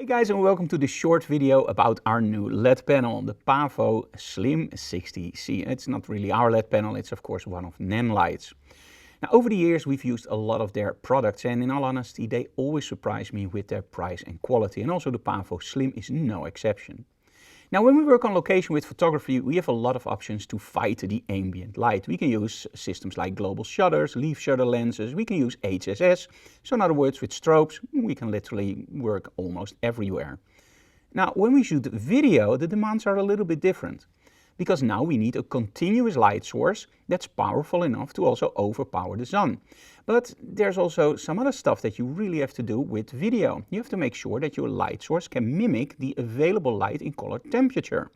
Hey guys, and welcome to this short video about our new LED panel, the PavoSlim 60C. It's not really our LED panel, it's of course one of Nanlite's. Now over the years we've used a lot of their products, and in all honesty they always surprise me with their price and quality, and also the PavoSlim is no exception. Now when we work on location with photography, we have a lot of options to fight the ambient light. We can use systems like global shutters, leaf shutter lenses, we can use HSS, so in other words with strobes we can literally work almost everywhere. Now when we shoot video, the demands are a little bit different, because now we need a continuous light source that's powerful enough to also overpower the sun. But there's also some other stuff that you really have to do with video. You have to make sure that your light source can mimic the available light in color temperature.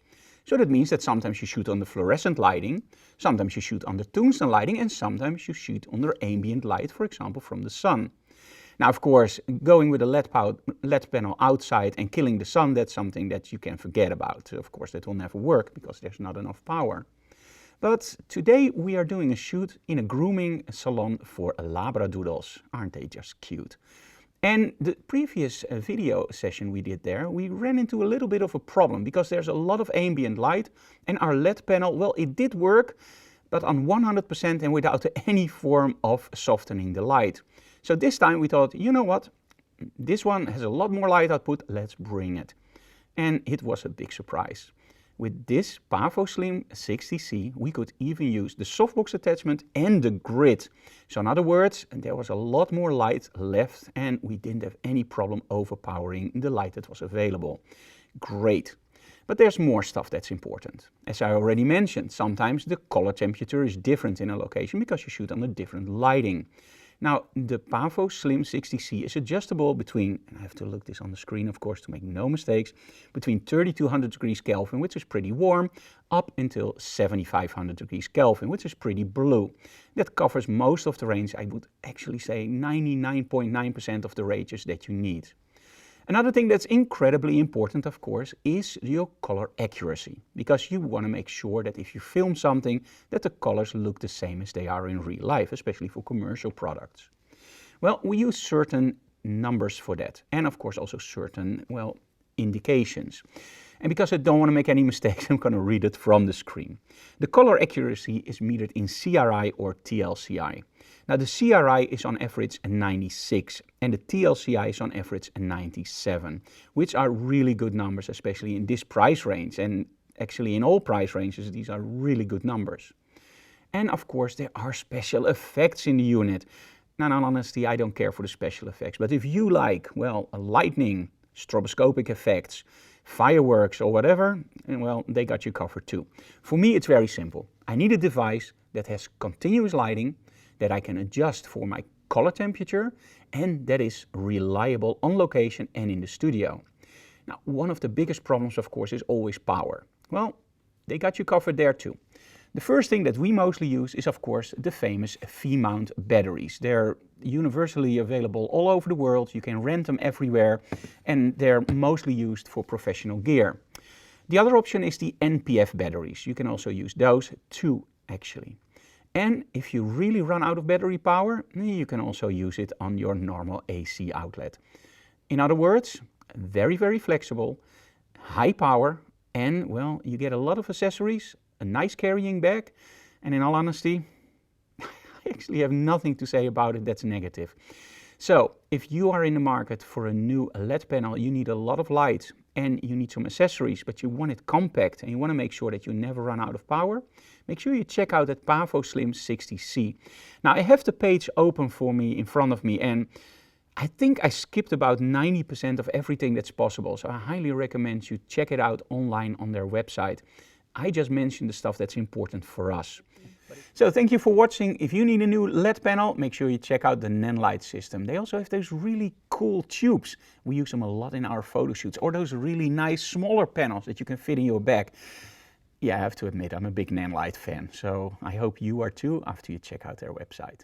So that means that sometimes you shoot under fluorescent lighting, sometimes you shoot under tungsten lighting, and sometimes you shoot under ambient light, for example from the sun. Now of course, going with a LED panel outside and killing the sun, that's something that you can forget about. Of course that will never work because there's not enough power. But today we are doing a shoot in a grooming salon for Labradoodles. Aren't they just cute? And the previous video session we did there, we ran into a little bit of a problem because there's a lot of ambient light and our LED panel, well, it did work, but on 100% and without any form of softening the light. So this time we thought, you know what, this one has a lot more light output, let's bring it. And it was a big surprise. With this PavoSlim 60C, we could even use the softbox attachment and the grid. So in other words, there was a lot more light left and we didn't have any problem overpowering the light that was available. Great. But there's more stuff that's important. As I already mentioned, sometimes the color temperature is different in a location because you shoot under different lighting. Now, the PavoSlim 60C is adjustable between, and I have to look this on the screen of course to make no mistakes, between 3200 degrees Kelvin, which is pretty warm, up until 7500 degrees Kelvin, which is pretty blue. That covers most of the range, I would actually say 99.9% of the ranges that you need. Another thing that's incredibly important, of course, is your color accuracy, because you want to make sure that if you film something, that the colors look the same as they are in real life, especially for commercial products. Well, we use certain numbers for that, and of course also certain, well, indications. And because I don't want to make any mistakes, I'm going to read it from the screen. The color accuracy is measured in CRI or TLCI. Now the CRI is on average 96 and the TLCI is on average 97, which are really good numbers, especially in this price range, and actually in all price ranges these are really good numbers. And of course there are special effects in the unit. Now in all honesty I don't care for the special effects, but if you like, well, lightning, stroboscopic effects, fireworks or whatever, well, they got you covered too. For me it's very simple. I need a device that has continuous lighting, that I can adjust for my color temperature, and that is reliable on location and in the studio. Now one of the biggest problems of course is always power. Well, they got you covered there too. The first thing that we mostly use is of course the famous V-mount batteries. They're universally available all over the world, you can rent them everywhere, and they're mostly used for professional gear. The other option is the NPF batteries. You can also use those too actually. And if you really run out of battery power, you can also use it on your normal AC outlet. In other words, very, very flexible, high power, and well, you get a lot of accessories, a nice carrying bag, and in all honesty, I actually have nothing to say about it that's negative. So if you are in the market for a new LED panel, you need a lot of light and you need some accessories, but you want it compact and you want to make sure that you never run out of power, make sure you check out that PavoSlim 60C. Now I have the page open for me in front of me, and I think I skipped about 90% of everything that's possible, so I highly recommend you check it out online on their website. I just mentioned the stuff that's important for us. So thank you for watching. If you need a new LED panel, make sure you check out the Nanlite system. They also have those really cool tubes. We use them a lot in our photo shoots, or those really nice smaller panels that you can fit in your bag. Yeah, I have to admit, I'm a big Nanlite fan, so I hope you are too after you check out their website.